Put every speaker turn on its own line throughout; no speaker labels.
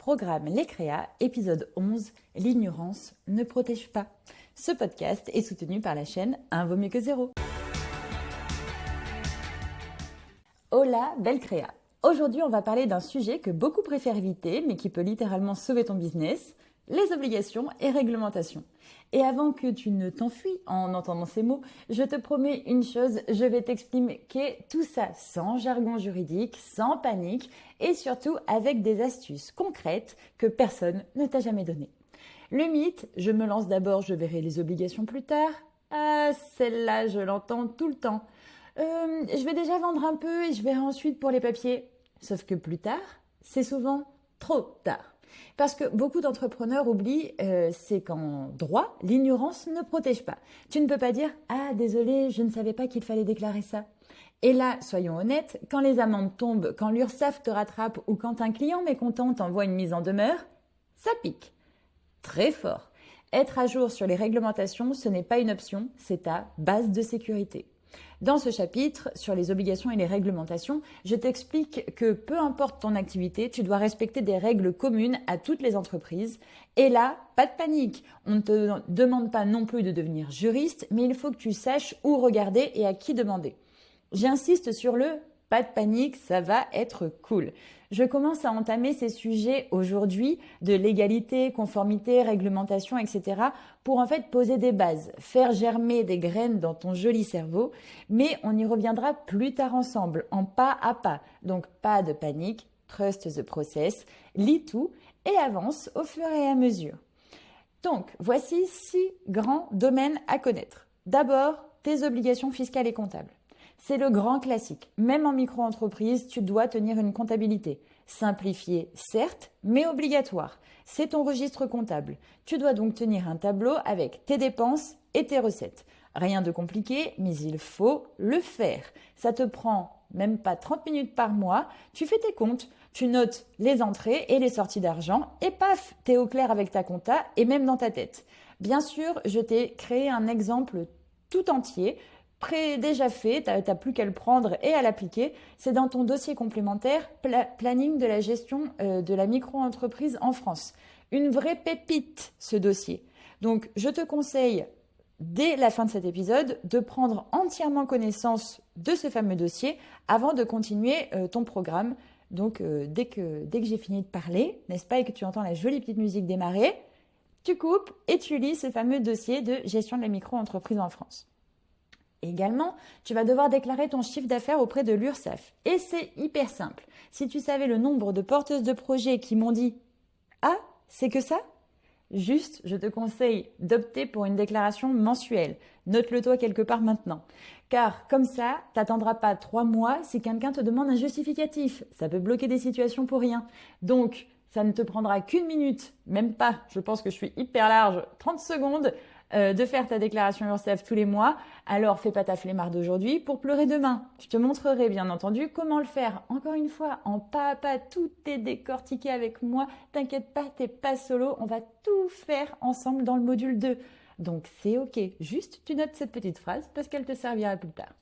Programme Les Créas, épisode 11, l'ignorance ne protège pas. Ce podcast est soutenu par la chaîne Un vaut mieux que zéro. Hola, belle créa. Aujourd'hui, on va parler d'un sujet que beaucoup préfèrent éviter, mais qui peut littéralement sauver ton business, les obligations et réglementations. Et avant que tu ne t'enfuis en entendant ces mots, je te promets une chose, je vais t'expliquer tout ça sans jargon juridique, sans panique et surtout avec des astuces concrètes que personne ne t'a jamais données. Le mythe, je me lance d'abord, je verrai les obligations plus tard. Ah, celle-là, je l'entends tout le temps. Je vais déjà vendre un peu et je verrai ensuite pour les papiers. Sauf que plus tard, c'est souvent trop tard. Parce que beaucoup d'entrepreneurs oublient, c'est qu'en droit, l'ignorance ne protège pas. Tu ne peux pas dire « Ah, désolé, je ne savais pas qu'il fallait déclarer ça ». Et là, soyons honnêtes, quand les amendes tombent, quand l'URSSAF te rattrape ou quand un client mécontent t'envoie une mise en demeure, ça pique. Très fort. Être à jour sur les réglementations, ce n'est pas une option, c'est ta base de sécurité. Dans ce chapitre, sur les obligations et les réglementations, je t'explique que peu importe ton activité, tu dois respecter des règles communes à toutes les entreprises. Et là, pas de panique. On ne te demande pas non plus de devenir juriste, mais il faut que tu saches où regarder et à qui demander. J'insiste sur le pas de panique, ça va être cool. Je commence à entamer ces sujets aujourd'hui de légalité, conformité, réglementation, etc. pour en fait poser des bases, faire germer des graines dans ton joli cerveau, mais on y reviendra plus tard ensemble, en pas à pas. Donc pas de panique, trust the process, lis tout et avance au fur et à mesure. Donc voici 6 grands domaines à connaître. D'abord, tes obligations fiscales et comptables. C'est le grand classique. Même en micro-entreprise, tu dois tenir une comptabilité. Simplifiée, certes, mais obligatoire. C'est ton registre comptable. Tu dois donc tenir un tableau avec tes dépenses et tes recettes. Rien de compliqué, mais il faut le faire. Ça te prend même pas 30 minutes par mois. Tu fais tes comptes, tu notes les entrées et les sorties d'argent et paf, t'es au clair avec ta compta et même dans ta tête. Bien sûr, je t'ai créé un exemple tout entier déjà fait, tu n'as plus qu'à le prendre et à l'appliquer. C'est dans ton dossier complémentaire planning de la gestion de la micro-entreprise en France. Une vraie pépite, ce dossier. Donc, je te conseille, dès la fin de cet épisode, de prendre entièrement connaissance de ce fameux dossier avant de continuer ton programme. Donc, dès que j'ai fini de parler, n'est-ce pas, et que tu entends la jolie petite musique démarrer, tu coupes et tu lis ce fameux dossier de gestion de la micro-entreprise en France. Également, tu vas devoir déclarer ton chiffre d'affaires auprès de l'URSSAF. Et c'est hyper simple. Si tu savais le nombre de porteuses de projets qui m'ont dit « Ah, c'est que ça ?» Juste, je te conseille d'opter pour une déclaration mensuelle. Note-le toi quelque part maintenant. Car comme ça, t'attendras pas 3 mois si quelqu'un te demande un justificatif. Ça peut bloquer des situations pour rien. Donc, ça ne te prendra qu'une minute, même pas, je pense que je suis hyper large, 30 secondes, de faire ta déclaration URSSAF tous les mois. Alors fais pas ta flemmarde d'aujourd'hui pour pleurer demain. Je te montrerai bien entendu comment le faire. Encore une fois, en pas à pas, tout est décortiqué avec moi. T'inquiète pas, t'es pas solo. On va tout faire ensemble dans le module 2. Donc c'est ok. Juste tu notes cette petite phrase parce qu'elle te servira plus tard.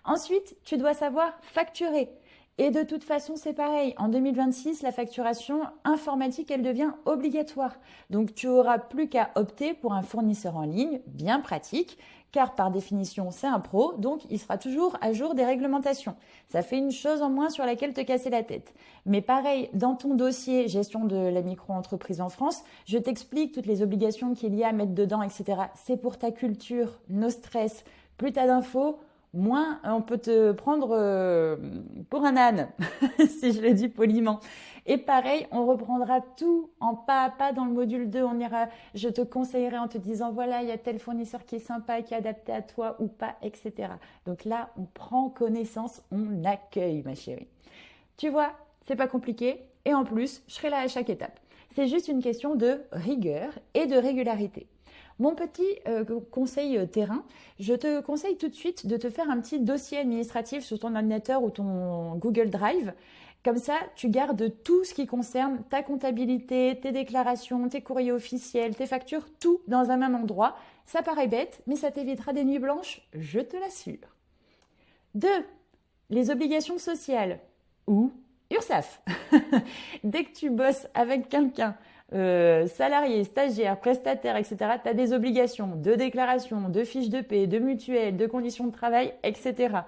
Ensuite, tu dois savoir facturer. Et de toute façon, c'est pareil. En 2026, la facturation informatique, elle devient obligatoire. Donc, tu auras plus qu'à opter pour un fournisseur en ligne, bien pratique, car par définition, c'est un pro, donc il sera toujours à jour des réglementations. Ça fait une chose en moins sur laquelle te casser la tête. Mais pareil, dans ton dossier gestion de la micro-entreprise en France, je t'explique toutes les obligations qu'il y a à mettre dedans, etc. C'est pour ta culture, no stress. Plus t'as d'infos, moins on peut te prendre pour un âne, si je le dis poliment. Et pareil, on reprendra tout en pas à pas dans le module 2. Je te conseillerai en te disant, voilà, il y a tel fournisseur qui est sympa, qui est adapté à toi ou pas, etc. Donc là, on prend connaissance, on accueille, ma chérie. Tu vois, c'est pas compliqué. Et en plus, je serai là à chaque étape. C'est juste une question de rigueur et de régularité. Mon petit conseil terrain, je te conseille tout de suite de te faire un petit dossier administratif sur ton ordinateur ou ton Google Drive. Comme ça, tu gardes tout ce qui concerne ta comptabilité, tes déclarations, tes courriers officiels, tes factures, tout dans un même endroit. Ça paraît bête, mais ça t'évitera des nuits blanches, je te l'assure. 2. Les obligations sociales ou URSSAF. Dès que tu bosses avec quelqu'un, salarié, stagiaire, prestataire, etc., tu as des obligations de déclaration, de fiches de paie, de mutuelle, de conditions de travail, etc.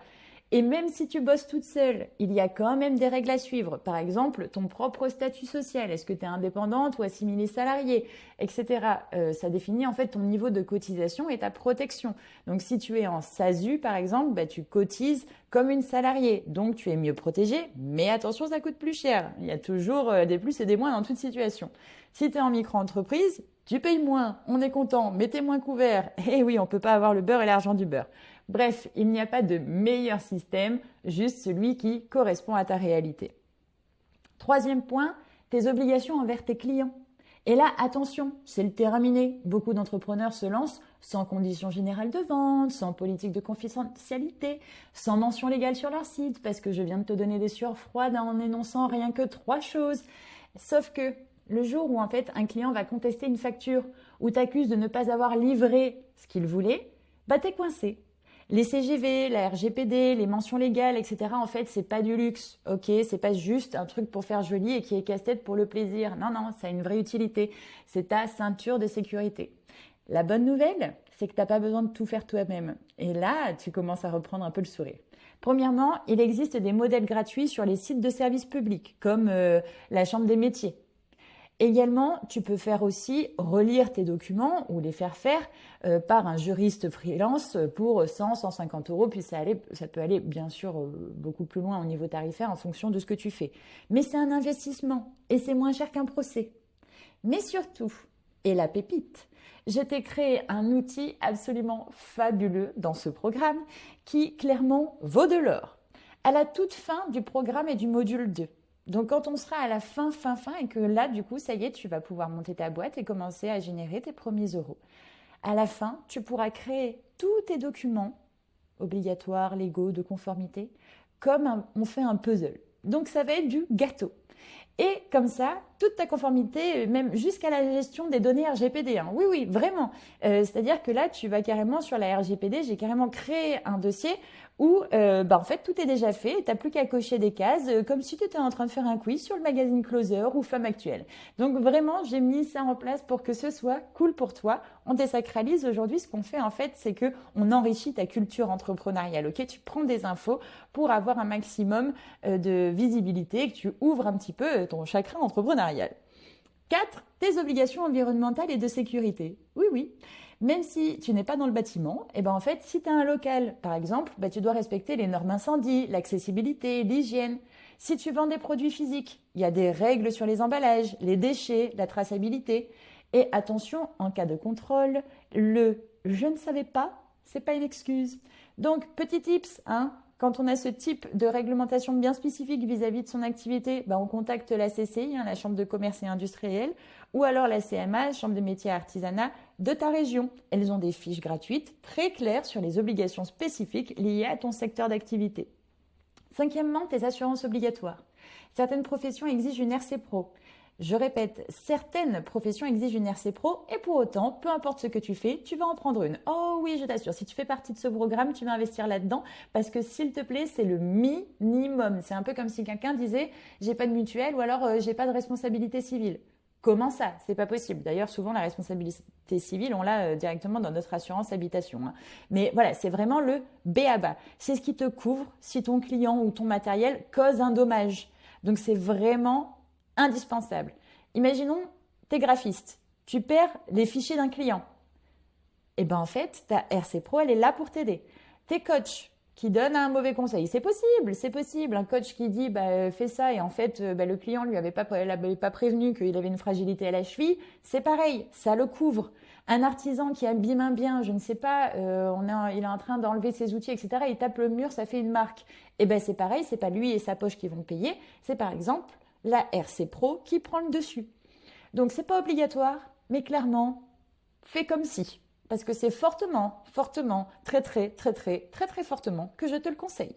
Et même si tu bosses toute seule, il y a quand même des règles à suivre. Par exemple, ton propre statut social. Est-ce que tu es indépendante ou assimilée salariée, etc. Ça définit en fait ton niveau de cotisation et ta protection. Donc si tu es en SASU, par exemple, bah, tu cotises comme une salariée. Donc tu es mieux protégée, mais attention, ça coûte plus cher. Il y a toujours des plus et des moins dans toute situation. Si tu es en micro-entreprise, tu payes moins, on est content, mais t'es moins couvert. Et oui, on ne peut pas avoir le beurre et l'argent du beurre. Bref, il n'y a pas de meilleur système, juste celui qui correspond à ta réalité. Troisième point, tes obligations envers tes clients. Et là, attention, c'est le terrain miné. Beaucoup d'entrepreneurs se lancent sans conditions générales de vente, sans politique de confidentialité, sans mention légale sur leur site, parce que je viens de te donner des sueurs froides en énonçant rien que 3 choses. Sauf que le jour où en fait un client va contester une facture ou t'accuse de ne pas avoir livré ce qu'il voulait, bah t'es coincé. Les CGV, la RGPD, les mentions légales, etc. En fait, c'est pas du luxe, ok? C'est pas juste un truc pour faire joli et qui est casse-tête pour le plaisir. Non, non, ça a une vraie utilité. C'est ta ceinture de sécurité. La bonne nouvelle, c'est que t'as pas besoin de tout faire toi-même. Et là, tu commences à reprendre un peu le sourire. Premièrement, il existe des modèles gratuits sur les sites de services publics, comme la Chambre des métiers. Également, tu peux faire aussi relire tes documents ou les faire faire par un juriste freelance pour 100, 150 euros. Puis ça peut aller bien sûr beaucoup plus loin au niveau tarifaire en fonction de ce que tu fais. Mais c'est un investissement et c'est moins cher qu'un procès. Mais surtout, et la pépite, je t'ai créé un outil absolument fabuleux dans ce programme qui clairement vaut de l'or. À la toute fin du programme et du module 2. Donc quand on sera à la fin et que là du coup ça y est, tu vas pouvoir monter ta boîte et commencer à générer tes premiers euros. À la fin, tu pourras créer tous tes documents obligatoires, légaux, de conformité, comme on fait un puzzle. Donc ça va être du gâteau. Et comme ça, toute ta conformité, même jusqu'à la gestion des données RGPD. Hein. Oui, oui, vraiment. C'est-à-dire que là, tu vas carrément sur la RGPD, j'ai carrément créé un dossier où en fait tout est déjà fait, tu n'as plus qu'à cocher des cases comme si tu étais en train de faire un quiz sur le magazine Closer ou Femme Actuelle. Donc vraiment, j'ai mis ça en place pour que ce soit cool pour toi. On désacralise aujourd'hui, ce qu'on fait en fait, c'est que on enrichit ta culture entrepreneuriale. Ok, tu prends des infos pour avoir un maximum de visibilité, que tu ouvres un petit peu ton chakra entrepreneurial. 4. Tes obligations environnementales et de sécurité. Oui, oui. Même si tu n'es pas dans le bâtiment, et ben en fait, si tu as un local, par exemple, tu dois respecter les normes incendie, l'accessibilité, l'hygiène. Si tu vends des produits physiques, il y a des règles sur les emballages, les déchets, la traçabilité. Et attention, en cas de contrôle, le « je ne savais pas », c'est pas une excuse. Donc, petit tips, quand on a ce type de réglementation bien spécifique vis-à-vis de son activité, on contacte la CCI, la Chambre de commerce et industrielle, ou alors la CMA, Chambre de métiers et artisanat de ta région. Elles ont des fiches gratuites très claires sur les obligations spécifiques liées à ton secteur d'activité. 5e, tes assurances obligatoires. Certaines professions exigent une RC Pro. Je répète, certaines professions exigent une RC Pro et pour autant, peu importe ce que tu fais, tu vas en prendre une. Oh oui, je t'assure, si tu fais partie de ce programme, tu vas investir là-dedans parce que s'il te plaît, c'est le minimum. C'est un peu comme si quelqu'un disait « j'ai pas de mutuelle » ou alors « j'ai pas de responsabilité civile ». Comment ça? C'est pas possible. D'ailleurs, souvent, la responsabilité civile, on l'a directement dans notre assurance habitation. Mais voilà, c'est vraiment le b.a.-ba. C'est ce qui te couvre si ton client ou ton matériel cause un dommage. Donc, c'est vraiment indispensable. Imaginons, tu es graphiste. Tu perds les fichiers d'un client. Et en fait, ta RC Pro, elle est là pour t'aider. T'es coach qui donne un mauvais conseil. C'est possible. Un coach qui dit fais ça et en fait le client lui avait pas prévenu qu'il avait une fragilité à la cheville, c'est pareil, ça le couvre. Un artisan qui abîme un bien, je ne sais pas, il est en train d'enlever ses outils, etc. Il tape le mur, ça fait une marque. Et c'est pareil, c'est pas lui et sa poche qui vont payer, c'est par exemple la RC Pro qui prend le dessus. Donc c'est pas obligatoire, mais clairement, fais comme si. Parce que c'est fortement, très fortement que je te le conseille.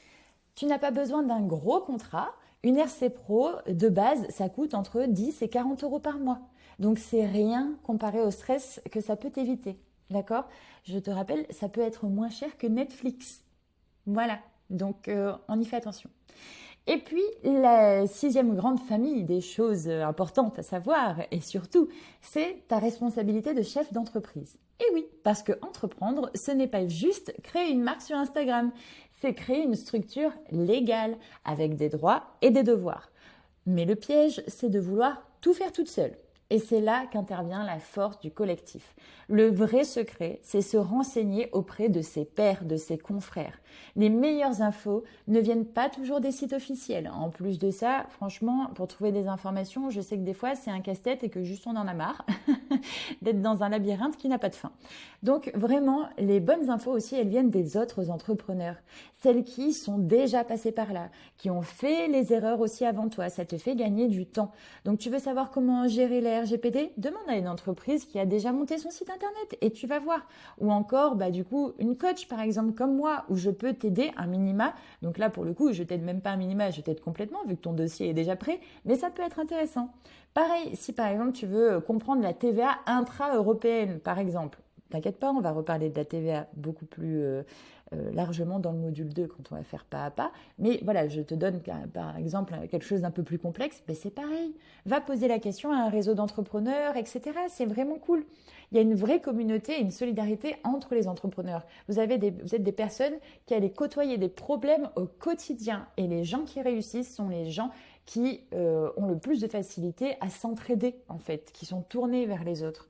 Tu n'as pas besoin d'un gros contrat. Une RC Pro, de base, ça coûte entre 10 et 40 euros par mois. Donc, c'est rien comparé au stress que ça peut t'éviter. D'accord? Je te rappelle, ça peut être moins cher que Netflix. Voilà. Donc, on y fait attention. Et puis, la sixième grande famille des choses importantes à savoir, et surtout, c'est ta responsabilité de chef d'entreprise. Et oui, parce que entreprendre, ce n'est pas juste créer une marque sur Instagram, c'est créer une structure légale, avec des droits et des devoirs. Mais le piège, c'est de vouloir tout faire toute seule. Et c'est là qu'intervient la force du collectif. Le vrai secret, c'est se renseigner auprès de ses pairs, de ses confrères. Les meilleures infos ne viennent pas toujours des sites officiels. En plus de ça, franchement, pour trouver des informations, je sais que des fois c'est un casse-tête et que juste on en a marre d'être dans un labyrinthe qui n'a pas de fin. Donc vraiment, les bonnes infos aussi, elles viennent des autres entrepreneurs. Celles qui sont déjà passées par là, qui ont fait les erreurs aussi avant toi. Ça te fait gagner du temps. Donc tu veux savoir comment gérer les RGPD? Demande à une entreprise qui a déjà monté son site internet et tu vas voir. Ou encore, du coup, une coach par exemple comme moi où je peux t'aider un minima. Donc là, pour le coup, je t'aide même pas un minima, je t'aide complètement vu que ton dossier est déjà prêt. Mais ça peut être intéressant. Pareil, si par exemple tu veux comprendre la TVA intra-européenne par exemple. T'inquiète pas, on va reparler de la TVA beaucoup plus largement dans le module 2 quand on va faire pas à pas. Mais voilà, je te donne par exemple quelque chose d'un peu plus complexe. Ben c'est pareil. Va poser la question à un réseau d'entrepreneurs, etc. C'est vraiment cool. Il y a une vraie communauté et une solidarité entre les entrepreneurs. Vous êtes des personnes qui allez côtoyer des problèmes au quotidien. Et les gens qui réussissent sont les gens qui ont le plus de facilité à s'entraider, en fait, qui sont tournés vers les autres.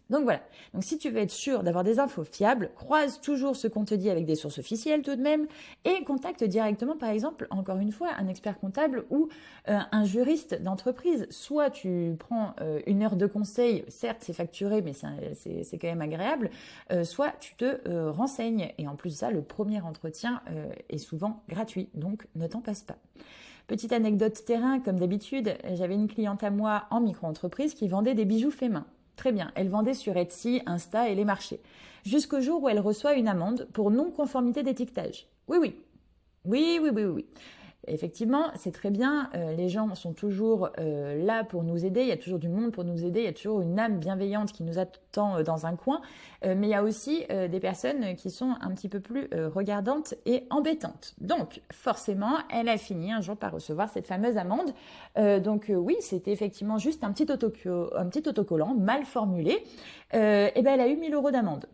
Donc voilà, donc si tu veux être sûr d'avoir des infos fiables, croise toujours ce qu'on te dit avec des sources officielles tout de même et contacte directement par exemple, encore une fois, un expert comptable ou un juriste d'entreprise. Soit tu prends une heure de conseil, certes c'est facturé mais c'est quand même agréable, soit tu te renseignes et en plus de ça, le premier entretien est souvent gratuit, donc ne t'en passe pas. Petite anecdote terrain, comme d'habitude, j'avais une cliente à moi en micro-entreprise qui vendait des bijoux faits main. Très bien, elle vendait sur Etsy, Insta et les marchés. Jusqu'au jour où elle reçoit une amende pour non-conformité d'étiquetage. Oui. Effectivement, c'est très bien, les gens sont toujours là pour nous aider, il y a toujours du monde pour nous aider, il y a toujours une âme bienveillante qui nous attend dans un coin, mais il y a aussi des personnes qui sont un petit peu plus regardantes et embêtantes. Donc, forcément, elle a fini un jour par recevoir cette fameuse amende. Oui, c'était effectivement juste un petit autocollant mal formulé, et ben elle a eu 1 000 € d'amende.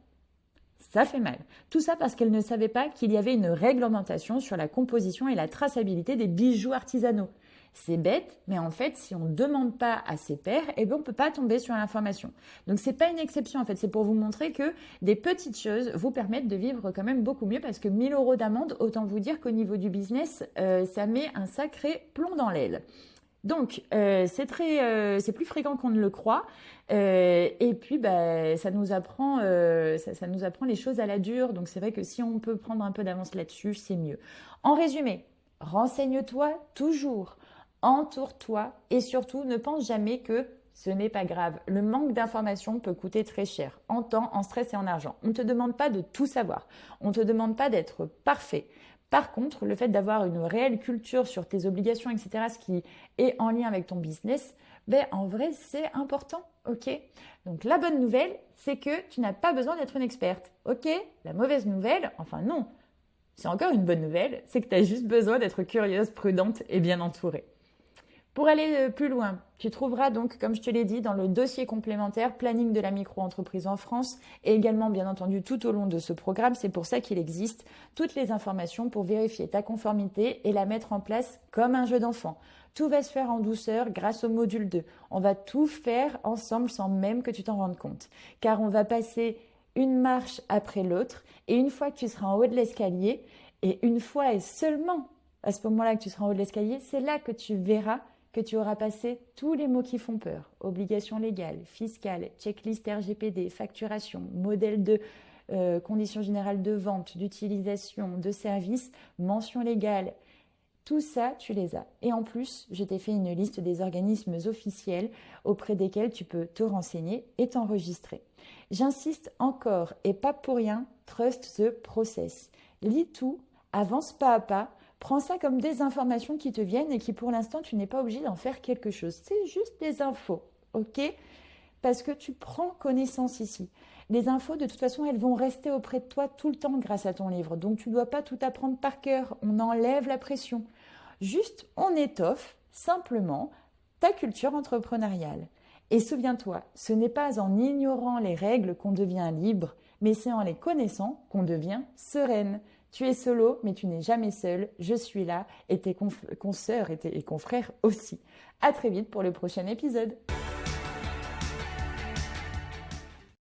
Ça fait mal. Tout ça parce qu'elle ne savait pas qu'il y avait une réglementation sur la composition et la traçabilité des bijoux artisanaux. C'est bête, mais en fait, si on ne demande pas à ses pairs, on ne peut pas tomber sur l'information. Donc, c'est pas une exception, en fait. C'est pour vous montrer que des petites choses vous permettent de vivre quand même beaucoup mieux parce que 1 000 € d'amende, autant vous dire qu'au niveau du business, ça met un sacré plomb dans l'aile. Donc, c'est plus fréquent qu'on ne le croit. Et puis, ça nous apprend les choses à la dure. Donc, c'est vrai que si on peut prendre un peu d'avance là-dessus, c'est mieux. En résumé, renseigne-toi toujours, entoure-toi et surtout, ne pense jamais que ce n'est pas grave. Le manque d'informations peut coûter très cher, en temps, en stress et en argent. On ne te demande pas de tout savoir. On ne te demande pas d'être parfait. Par contre, le fait d'avoir une réelle culture sur tes obligations, etc., ce qui est en lien avec ton business, en vrai, c'est important, ok? Donc, la bonne nouvelle, c'est que tu n'as pas besoin d'être une experte, ok? La mauvaise nouvelle, enfin non, c'est encore une bonne nouvelle, c'est que tu as juste besoin d'être curieuse, prudente et bien entourée. Pour aller plus loin, tu trouveras donc, comme je te l'ai dit, dans le dossier complémentaire Planning de la micro-entreprise en France et également, bien entendu, tout au long de ce programme, c'est pour ça qu'il existe, toutes les informations pour vérifier ta conformité et la mettre en place comme un jeu d'enfant. Tout va se faire en douceur grâce au module 2. On va tout faire ensemble sans même que tu t'en rendes compte. Car on va passer une marche après l'autre et une fois que tu seras en haut de l'escalier, et une fois et seulement à ce moment-là que tu seras en haut de l'escalier, c'est là que tu verras que tu auras passé tous les mots qui font peur. Obligations légales, fiscales, checklist RGPD, facturation, modèle de conditions générales de vente, d'utilisation, de services, mention légale. Tout ça, tu les as. Et en plus, je t'ai fait une liste des organismes officiels auprès desquels tu peux te renseigner et t'enregistrer. J'insiste encore, et pas pour rien, trust the process. Lis tout, avance pas à pas, prends ça comme des informations qui te viennent et qui pour l'instant tu n'es pas obligé d'en faire quelque chose. C'est juste des infos, ok? Parce que tu prends connaissance ici. Les infos, de toute façon, elles vont rester auprès de toi tout le temps grâce à ton livre. Donc tu ne dois pas tout apprendre par cœur. On enlève la pression. Juste, on étoffe simplement ta culture entrepreneuriale. Et souviens-toi, ce n'est pas en ignorant les règles qu'on devient libre, mais c'est en les connaissant qu'on devient sereine. Tu es solo, mais tu n'es jamais seul. Je suis là et tes consoeurs et confrères aussi. À très vite pour le prochain épisode.